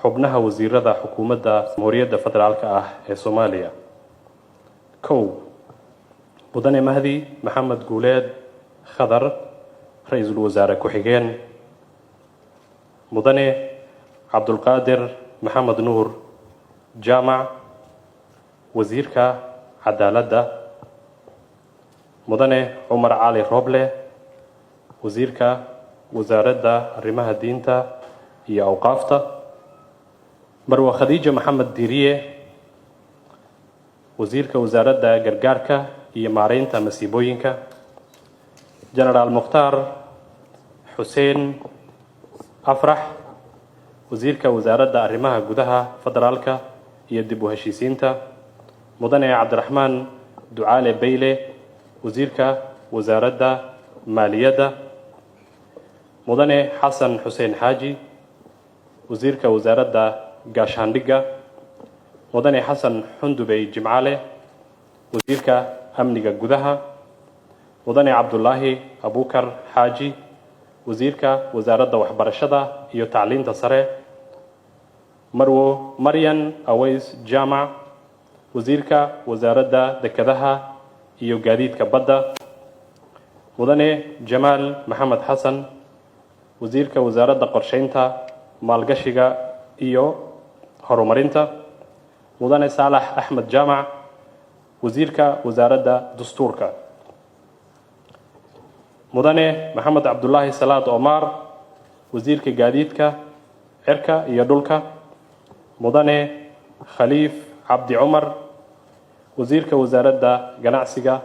xubnaha wasiirada xukuumadda Jamhuuriyadda Federaalka ah ee Soomaaliya. kow mudane Mahdi Maxamed Guuleed Khadar Ra'iisul Wasaare ku-xigeen, mudane Cabdulqaadir Maxamed Nuur Jaamac wasiirka cadaaladda, mudane Cumar Cali Roble wasiirka wasaaradda arrimaha diinta iyo awqaafta, marwa Khadiija Maxamed Diiriye wasiirka wasaaradda gargaarka iyo maareynta masiibooyinka, Generaal Mukhtaar Xuseen Afrax wasiirka wasaaradda arrimaha gudaha federaalka iyo dib u heshiisiinta, mudane Cabdiraxmaan Ducaale Bayle wasiirka wasaaradda maaliyadda, mudane Xasan Xuseen Xaaji wasiirka wasaaradda gaashaandhigga, mudane Xasan Xundubey Jimcaale wasiirka amniga gudaha, mudane Cabdulaahi Abuukar Xaaji wasiirka wasaaradda waxbarashada iyo tacliinta sare, marwo Maryan Aways Jaamac wasiirka wasaaradda dekedaha iyo gaadiidka badda, mudane Jamaal Maxamed Xasan wasiirka wasaaradda qorsheynta, maalgashiga iyo horumarinta, mudane Saalax Axmed Jaamac wasiirka wasaaradda dastuurka, mudane Maxamed Cabdulaahi Salaad Omar wasiirka gaadiidka cirka iyo dhulka, mudane Khaliif Cabdi Cumar wasiirka wasaaradda ganacsiga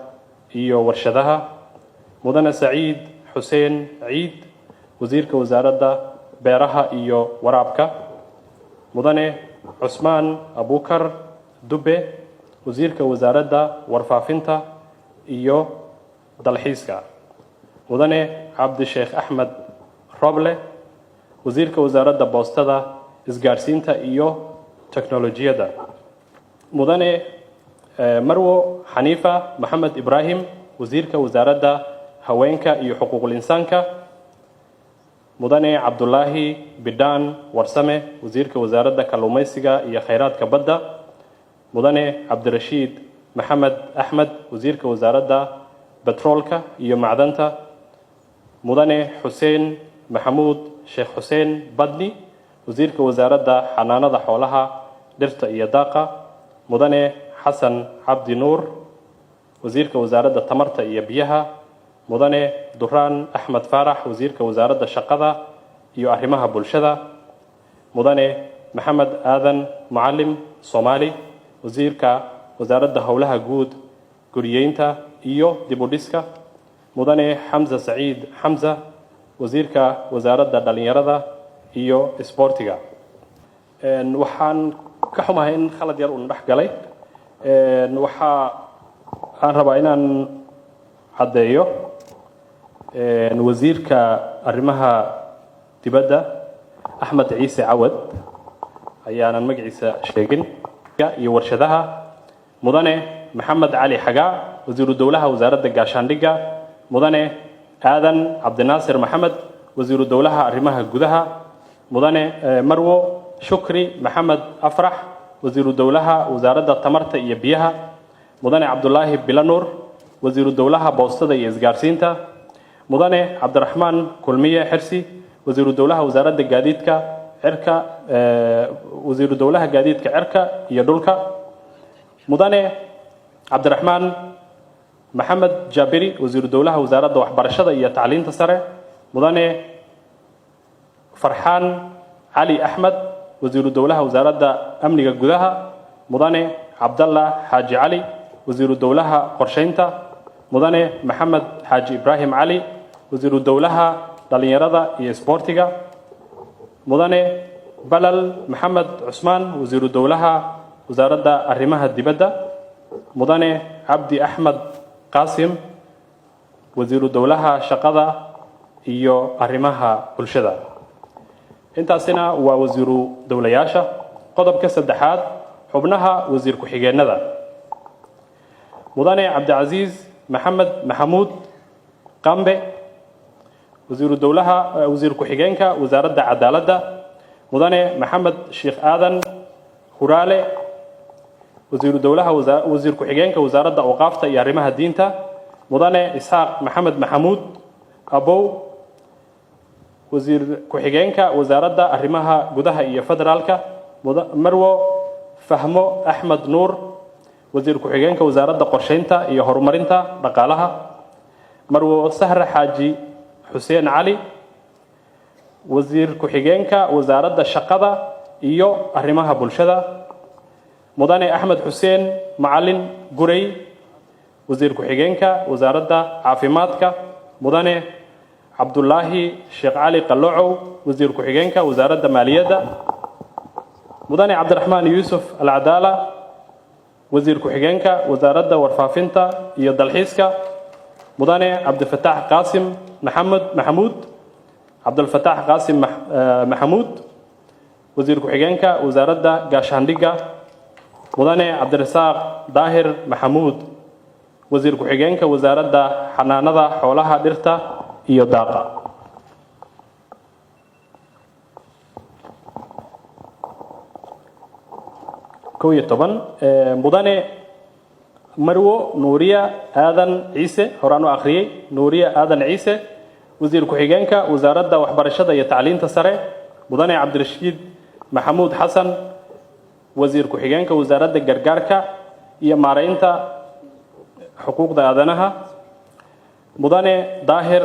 iyo warshadaha, mudane Saciid Xuseen Ciid wasiirka wasaaradda beeraha iyo waraabka, mudane Cusmaan Abuukar Dube wasiirka wasaaradda warfaafinta iyo dalxiiska, mudane Cabdi Sheekh Axmed Roble wasiirka wasaaradda boostada, isgaarsiinta iyo teknolojiyadda, mudane marwo Xaniifa Maxamed Ibraahim wasiirka wasaaradda haweenka iyo xuquuqul insaanka, mudane Cabdulaahi Bidhaan Warsame wasiirka wasaaradda kalluumaysiga iyo kheyraadka badda, mudane Cabdirashiid Maxamed Axmed wasiirka wasaaradda betroolka iyo macdanta, mudane Xuseen Maxamuud Sheekh Xuseen Badni wasiirka wasaaradda xanaanada xoolaha, dhirta iyo daaqa, mudane Xasan Cabdi Nuur wasiirka wasaaradda tamarta iyo biyaha, mudane Duraan Axmed Faarax wasiirka wasaaradda shaqada iyo arrimaha bulshada, mudane Maxamed Aadan Mucalim Soomaali wasiirka wasaaradda howlaha guud, guriyeynta iyo dib u dhiska, mudane Xamza Saciid Xamza wasiirka wasaaradda dhalinyarada iyo isboortiga. waxaan ka xumahay in khalad yar uu dhex galay. waxaan rabaa inaan caddeeyo wasiirka arrimaha dibadda Axmed Ciise Cawad ayaanan magaciisa sheegin iyo warshadaha, mudane Maxamed Cali Xagaa wasiiru dowlaha wasaaradda gaashaandhigga, mudane Aadan Cabdinaasir Maxamed wasiiru dowlaha arrimaha gudaha, mudane marwo Shukri Maxamed Afrax wasiiru dowlaha wasaaradda tamarta iyo biyaha, mudane Cabdulaahi Bilanuur wasiiru dowlaha boostada iyo isgaarsiinta, mudane Cabdiraxmaan Kulmiye Xirsi wasiiru dowlaha wasaaradda gaadiidka cirka wasiiru dowlaha gaadiidka cirka iyo dhulka, mudane Cabdiraxmaan Maxamed Jaabiri wasiiru dowlaha wasaaradda waxbarashada iyo tacliinta sare, mudane Farxaan Cali Axmed wasiiru dowlaha wasaaradda amniga gudaha, mudane Cabdalla Xaaji Cali wasiiru dowlaha qorsheynta, mudane Maxamed Xaaji Ibraahim Cali wasiiru dowlaha dhalinyarada iyo isboortiga, mudane Balal Maxamed Cusmaan wasiiru dowlaha wasaaradda arrimaha dibadda, mudane Cabdi Axmed Qaasim wasiiru dowlaha shaqada iyo arrimaha bulshada. intaasina waa wasiiru dowlayaasha. qodobka saddexaad xubnaha wasiir ku-xigeenada mudane Cabdicasiis Maxamed Maxamuud Qambe wasiiru dowlaha wasiir ku-xigeenka wasaaradda cadaaladda, مدن محمد شيخ آذن هرالي وزير الدولة وزير كحجين كوزارة أوقافته يرمها الدين مدن إسحاق محمد محمود أبو وزير كحجين كوزارة أرمها جدها إيا فدرالك مروه فهمو أحمد نور وزير كحجين كوزارة قرشينتا إيا هرمرينتا بقالها مروه سهر حاجي حسين علي وزير كحجينك وزارة الشقة إيو أرمها بلشدة مدن أحمد حسين معلن قري وزير كحجينك وزارة عافيماتك مدن عبد الله شيخ علي قلوعو وزير كحجينك وزارة مالية مدن عبد الرحمن يوسف العدالة وزير كحجينك وزارة ورفافنتا إيو دلحيسك مدن عبد الفتاح قاسم محمود عبد الفتاح قاسم محمود وزير كحجينك وزارة قاشانديقة مدن عبد الرزاق داهر محمود وزير كحجينك وزارة حنانة حولها ديرتا إيو داقة كوية طبعا مدن مروه نورية آذن عيسى هرانو آخرية نورية آذن عيسى وزير كحجينك وزارة وحبرشدة يتعلين تسرع مدن عبد الرشيد محمود حسن وزير كحجينك وزارة جرجاركا هي مارينتا حقوق آذنها مدن ظاهر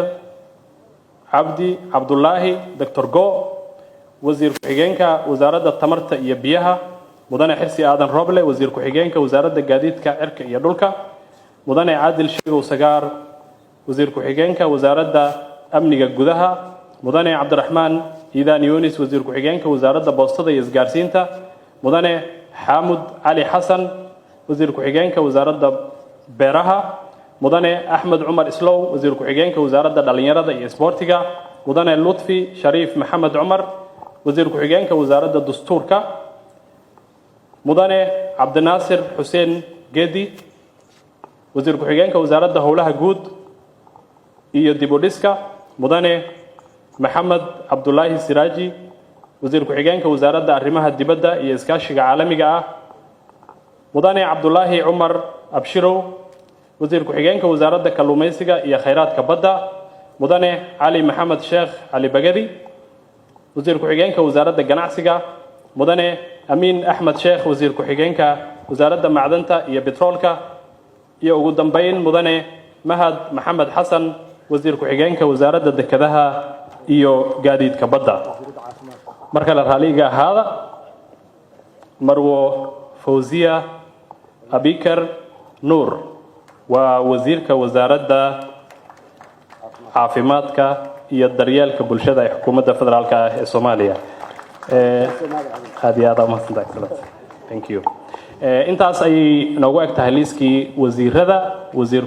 عبد الله دكتور جو وزير كحجينك وزارة التمرت يبيها مدن حرسي آذن روبلي وزير كحجينك وزارة جاديدك عرك يدولك مدن عادل شيغو سجار وزير كحجينك وزارة أمنية جودها مدن عبد الرحمن إيدان يونس وزير كحجينك وزارة بوسطة يزجارسينتا مدن حامد علي حسن وزير كحجينك وزارة بيرها مدن أحمد عمر إسلو وزير كحجينك وزارة دالينيرة إسبورتيكا مدن لطفي شريف محمد عمر وزير كحجينك وزارة دستوركا مدن عبد الناصر حسين جدي وزير كحجينك وزارة هولها جود إيو ديبوليسكا مدن محمد عبد الله سراجي وزير كحجينك وزارة أرمها الدبدة إيو إسكاشيغا عالميغا مدن عبد الله عمر أبشرو وزير كحجينك وزارة كالوميسيغا إيو خيرات كبدا مدن علي محمد شيخ علي بقدي وزير كحجينك وزارة جناعسيغا مدن أمين أحمد شيخ وزير كحجينك وزارة معدنتا إيو بترولكا إيو قدام بين مدن مهد محمد حسن وزير كحجينك وزارة الدكدها إيو قاديد كبدا مركل الراليقة هذا مرو فوزية أبيكر نور ووزيرك وزارة عافيماتك إيو الدريال كبولشدة حكومة فدرالك الصومالية هذه هذا ما صدق thank you انت أي نوعك تهليسكي وزير هذا وزير